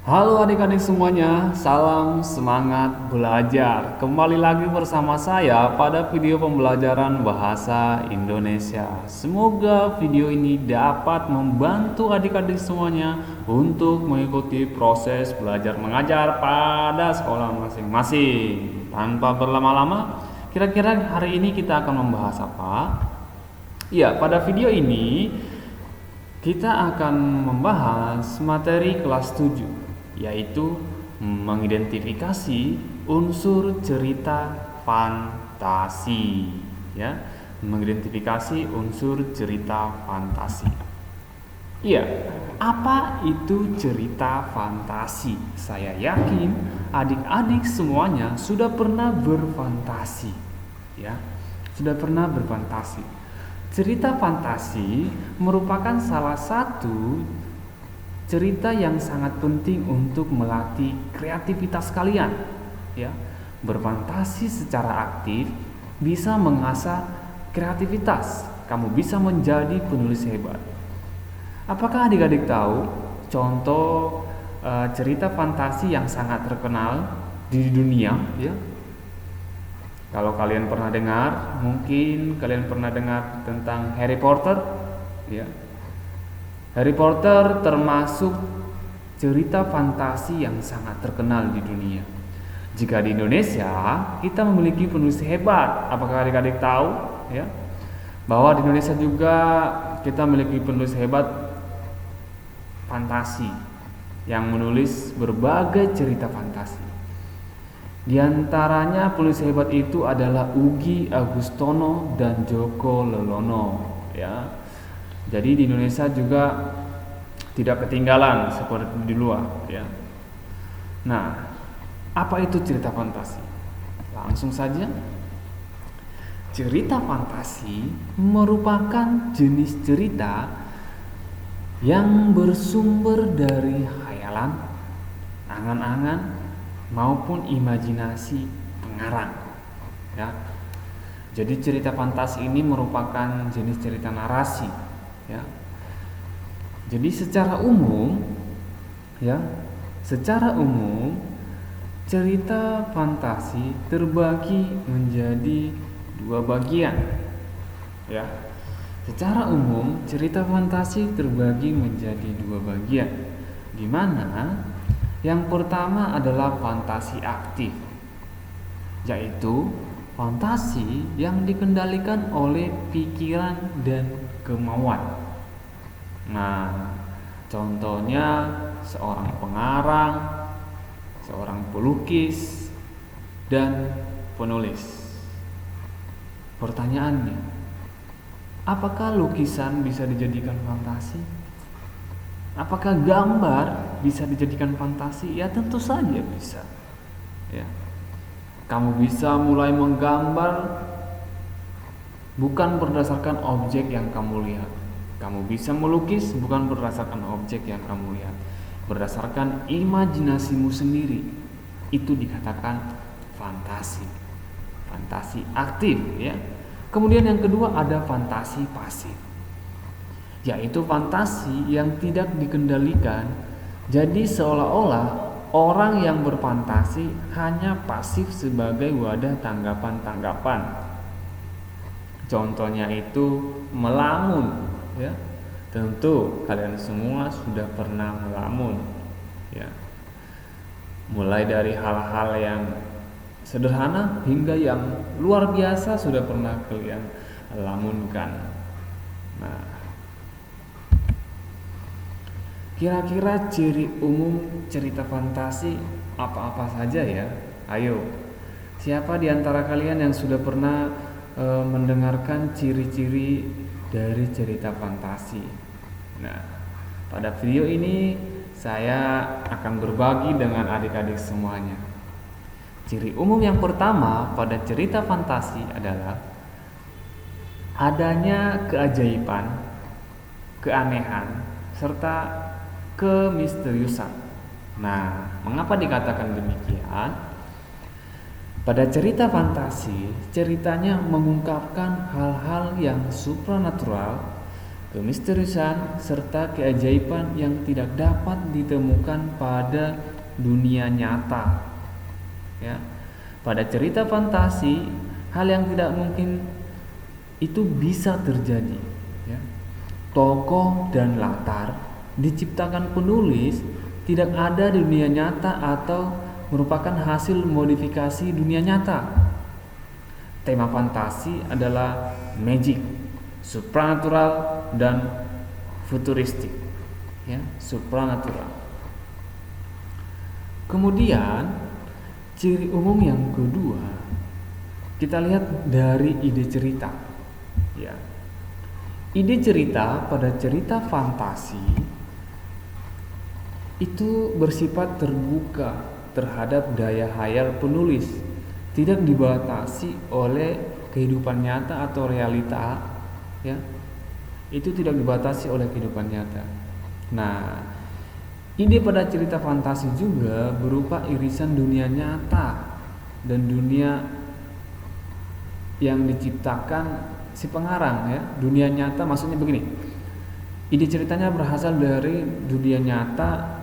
Halo adik-adik semuanya, salam semangat belajar. Kembali lagi bersama saya pada video pembelajaran bahasa Indonesia. Semoga video ini dapat membantu adik-adik semuanya untuk mengikuti proses belajar mengajar pada sekolah masing-masing. Tanpa berlama-lama, kira-kira hari ini kita akan membahas apa? Ya, pada video ini kita akan membahas materi kelas 7, yaitu mengidentifikasi unsur cerita fantasi, ya. Mengidentifikasi unsur cerita fantasi. Iya, apa itu cerita fantasi? Saya yakin adik-adik semuanya sudah pernah berfantasi, ya. Sudah pernah berfantasi. Cerita fantasi merupakan salah satu cerita yang sangat penting untuk melatih kreativitas kalian, ya. Berfantasi secara aktif bisa mengasah kreativitas. Kamu bisa menjadi penulis hebat. Apakah adik-adik tahu contoh cerita fantasi yang sangat terkenal di dunia, ya? Kalau kalian pernah dengar, mungkin kalian pernah dengar tentang Harry Potter, ya. Harry Potter termasuk cerita fantasi yang sangat terkenal di dunia. Jika di Indonesia kita memiliki penulis hebat, apakah adik-adik tahu, ya, bahwa di Indonesia juga kita memiliki penulis hebat fantasi yang menulis berbagai cerita fantasi. Di antaranya penulis hebat itu adalah Ugi Agustono dan Joko Lelono, ya. Jadi di Indonesia juga tidak ketinggalan seperti di luar, ya. Nah, apa itu cerita fantasi? Langsung saja. Cerita fantasi merupakan jenis cerita yang bersumber dari khayalan, angan-angan maupun imajinasi pengarang, ya. Jadi cerita fantasi ini merupakan jenis cerita narasi, ya. Jadi secara umum, ya, secara umum cerita fantasi terbagi menjadi dua bagian, ya. Secara umum cerita fantasi terbagi menjadi dua bagian, di mana yang pertama adalah fantasi aktif, yaitu fantasi yang dikendalikan oleh pikiran dan kemauan. Nah, contohnya seorang pengarang, seorang pelukis, dan penulis. Pertanyaannya, apakah lukisan bisa dijadikan fantasi? Apakah gambar bisa dijadikan fantasi? Ya, tentu saja bisa, ya. Kamu bisa mulai menggambar bukan berdasarkan objek yang kamu lihat. Kamu bisa melukis bukan berdasarkan objek yang kamu lihat, berdasarkan imajinasimu sendiri. Itu dikatakan fantasi. Fantasi aktif, ya. Kemudian yang kedua ada fantasi pasif, yaitu fantasi yang tidak dikendalikan. Jadi seolah-olah orang yang berfantasi hanya pasif sebagai wadah tanggapan-tanggapan. Contohnya itu melamun, ya. Tentu kalian semua sudah pernah melamun, ya. Mulai dari hal-hal yang sederhana hingga yang luar biasa sudah pernah kalian lamunkan. Nah, kira-kira ciri umum cerita fantasi apa-apa saja, ya? Ayo, siapa di antara kalian yang sudah pernah mendengarkan ciri-ciri dari cerita fantasi? Nah, pada video ini saya akan berbagi dengan adik-adik semuanya. Ciri umum yang pertama pada cerita fantasi adalah adanya keajaiban, keanehan, serta kemisteriusan. Nah, mengapa dikatakan demikian? Pada cerita fantasi, ceritanya mengungkapkan hal-hal yang supranatural kemisteriusan serta keajaiban yang tidak dapat ditemukan pada dunia nyata. Ya, pada cerita fantasi, hal yang tidak mungkin itu bisa terjadi. Ya. Tokoh dan latar diciptakan penulis tidak ada di dunia nyata atau merupakan hasil modifikasi dunia nyata. Tema fantasi adalah magic, supranatural, dan futuristik. Ya, supranatural. Kemudian ciri umum yang kedua, kita lihat dari ide cerita. Ya. Ide cerita pada cerita fantasi itu bersifat terbuka terhadap daya hayal penulis, tidak dibatasi oleh kehidupan nyata atau realita, ya. Itu tidak dibatasi oleh kehidupan nyata. Nah, ide pada cerita fantasi juga berupa irisan dunia nyata dan dunia yang diciptakan si pengarang, ya. Dunia nyata maksudnya begini. Ide ceritanya berasal dari dunia nyata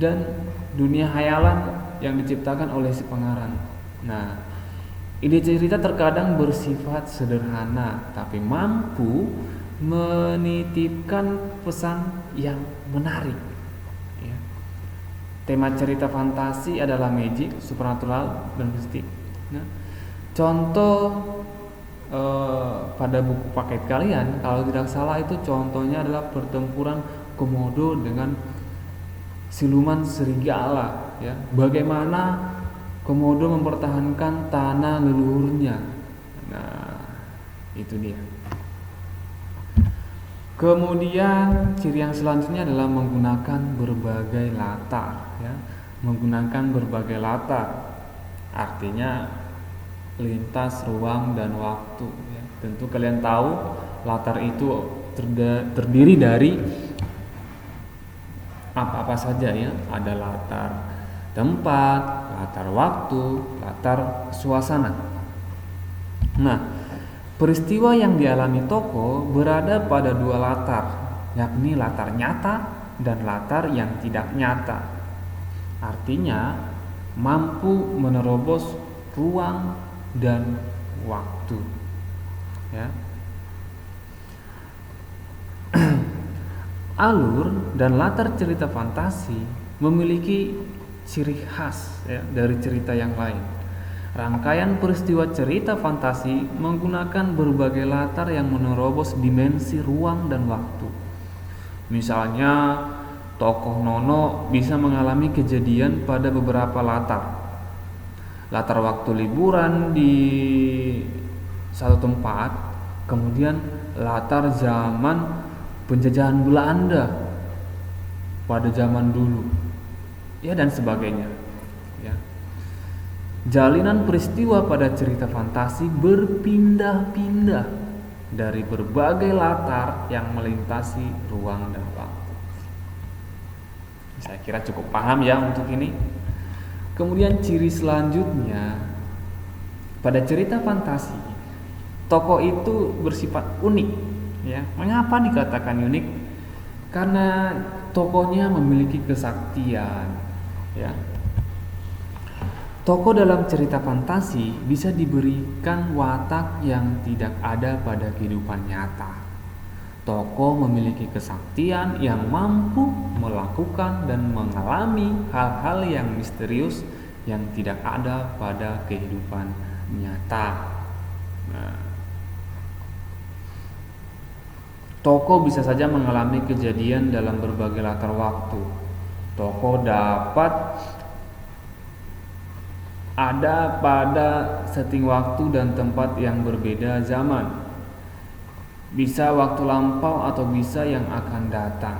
dan dunia hayalan yang diciptakan oleh si pengarang. Nah, ide cerita terkadang bersifat sederhana tapi mampu menitipkan pesan yang menarik. Ya. Tema cerita fantasi adalah magic, supernatural, dan mistik. Nah, contoh pada buku paket kalian, kalau tidak salah itu contohnya adalah pertempuran Komodo dengan siluman serigala, ya. Bagaimana Komodo mempertahankan tanah leluhurnya. Nah, itu dia. Kemudian ciri yang selanjutnya adalah menggunakan berbagai latar, ya. Menggunakan berbagai latar artinya lintas ruang dan waktu, ya. Tentu kalian tahu latar itu terdiri dari apa-apa saja, ya. Ada latar tempat, latar waktu, latar suasana. Nah, peristiwa yang dialami tokoh berada pada dua latar, yakni latar nyata dan latar yang tidak nyata. Artinya mampu menerobos ruang dan waktu, ya. Alur dan latar cerita fantasi memiliki ciri khas, ya, dari cerita yang lain. Rangkaian peristiwa cerita fantasi menggunakan berbagai latar yang menerobos dimensi ruang dan waktu. Misalnya, tokoh Nono bisa mengalami kejadian pada beberapa latar. Latar waktu liburan di satu tempat, kemudian latar zaman penjajahan Belanda pada zaman dulu, ya, dan sebagainya, ya. Jalinan peristiwa pada cerita fantasi berpindah-pindah dari berbagai latar yang melintasi ruang dan waktu. Saya kira cukup paham, ya, untuk ini. Kemudian ciri selanjutnya, pada cerita fantasi tokoh itu bersifat unik, ya. Mengapa dikatakan unik? Karena tokohnya memiliki kesaktian, ya. Tokoh dalam cerita fantasi bisa diberikan watak yang tidak ada pada kehidupan nyata. Tokoh memiliki kesaktian yang mampu melakukan dan mengalami hal-hal yang misterius yang tidak ada pada kehidupan nyata. Nah, tokoh bisa saja mengalami kejadian dalam berbagai latar waktu. Tokoh dapat ada pada setting waktu dan tempat yang berbeda zaman. Bisa waktu lampau atau bisa yang akan datang,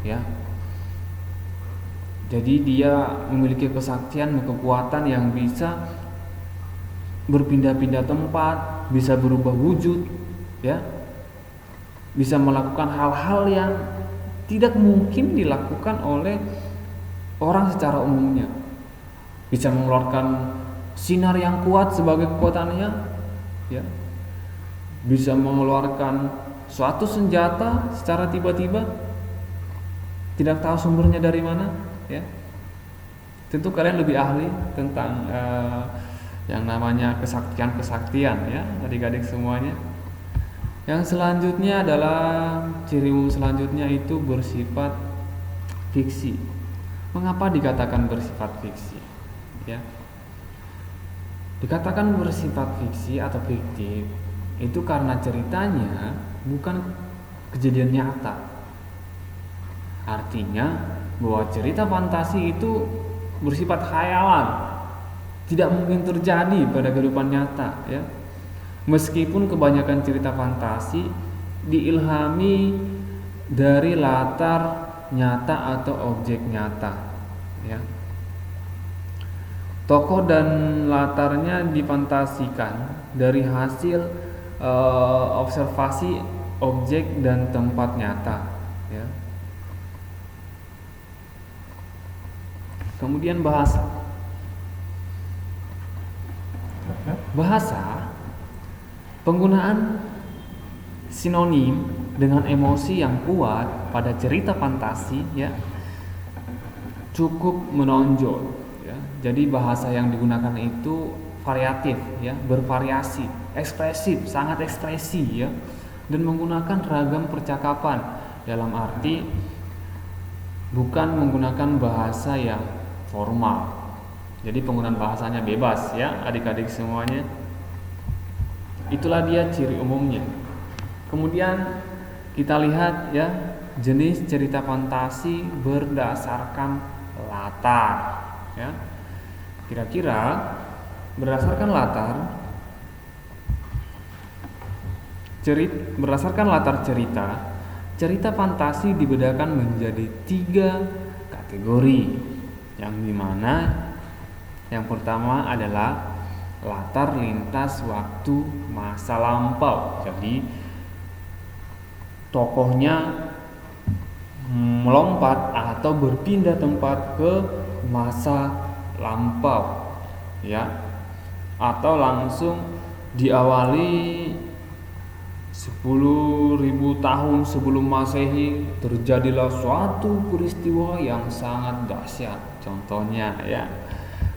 ya. Jadi dia memiliki kesaktian, kekuatan yang bisa berpindah-pindah tempat, bisa berubah wujud, ya. Bisa melakukan hal-hal yang tidak mungkin dilakukan oleh orang secara umumnya. Bisa mengeluarkan sinar yang kuat sebagai kekuatannya, ya. Bisa mengeluarkan suatu senjata secara tiba-tiba, tidak tahu sumbernya dari mana, ya. Tentu kalian lebih ahli tentang yang namanya kesaktian ya, adik-adik semuanya. Yang selanjutnya adalah ciri umum selanjutnya itu bersifat fiksi. Mengapa dikatakan bersifat fiksi? Ya. Dikatakan bersifat fiksi atau fiktif itu karena ceritanya bukan kejadian nyata. Artinya bahwa cerita fantasi itu bersifat khayalan, tidak mungkin terjadi pada kehidupan nyata, ya. Meskipun kebanyakan cerita fantasi diilhami dari latar nyata atau objek nyata, ya. Tokoh dan latarnya difantasikan dari hasil observasi objek dan tempat nyata, ya. Kemudian bahasa. Bahasa, penggunaan sinonim dengan emosi yang kuat pada cerita fantasi, ya, cukup menonjol. Jadi bahasa yang digunakan itu variatif, ya, bervariasi, ekspresif, sangat ekspresi, ya, dan menggunakan ragam percakapan. Dalam arti bukan menggunakan bahasa yang formal. Jadi penggunaan bahasanya bebas, ya, adik-adik semuanya. Itulah dia ciri umumnya. Kemudian kita lihat, ya, jenis cerita fantasi berdasarkan latar, ya. Kira-kira berdasarkan latar cerita, cerita fantasi dibedakan menjadi 3 kategori. Yang dimana yang pertama adalah latar lintas waktu masa lampau. Jadi tokohnya melompat atau berpindah tempat ke masa lampau, ya, atau langsung diawali 10.000 tahun sebelum Masehi terjadilah suatu peristiwa yang sangat dahsyat, contohnya, ya.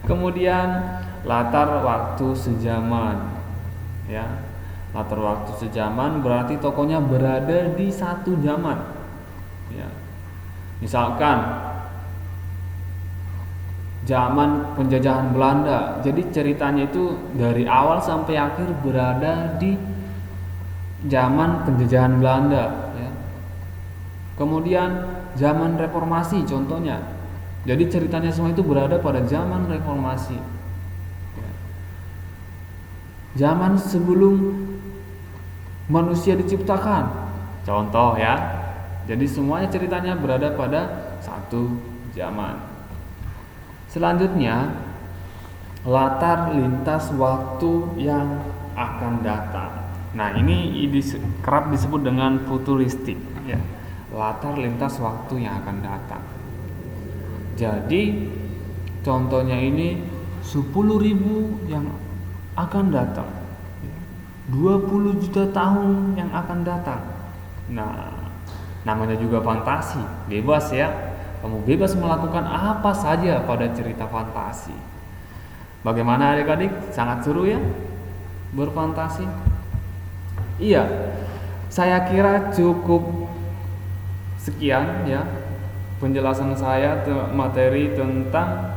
Kemudian latar waktu sejaman, ya. Latar waktu sejaman berarti tokohnya berada di satu zaman, ya. Misalkan zaman penjajahan Belanda, jadi ceritanya itu dari awal sampai akhir berada di zaman penjajahan Belanda, ya. Kemudian zaman reformasi contohnya, jadi ceritanya semua itu berada pada zaman reformasi, ya. Zaman sebelum manusia diciptakan, contoh, ya. Jadi semuanya ceritanya berada pada satu zaman. Selanjutnya, latar lintas waktu yang akan datang. Nah, ini kerap disebut dengan futuristik, ya. Latar lintas waktu yang akan datang. Jadi, contohnya ini 10.000 yang akan datang, 20 juta tahun yang akan datang. Nah, namanya juga fantasi, bebas, ya. Kamu bebas melakukan apa saja pada cerita fantasi. Bagaimana adik-adik? Sangat seru, ya, berfantasi? Iya, saya kira cukup sekian, ya, penjelasan saya materi tentang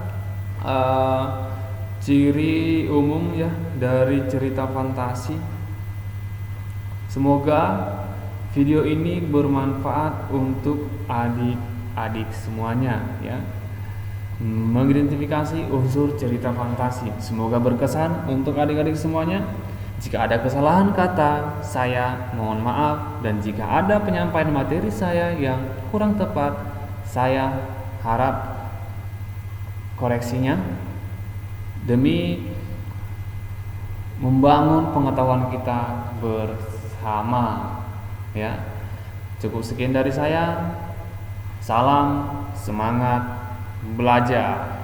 ciri umum, ya, dari cerita fantasi. Semoga video ini bermanfaat untuk adik-adik semuanya, ya, mengidentifikasi unsur cerita fantasi. Semoga berkesan untuk adik-adik semuanya. Jika ada kesalahan kata, saya mohon maaf, dan jika ada penyampaian materi saya yang kurang tepat, saya harap koreksinya demi membangun pengetahuan kita bersama, ya. Cukup sekian dari saya. Salam semangat belajar.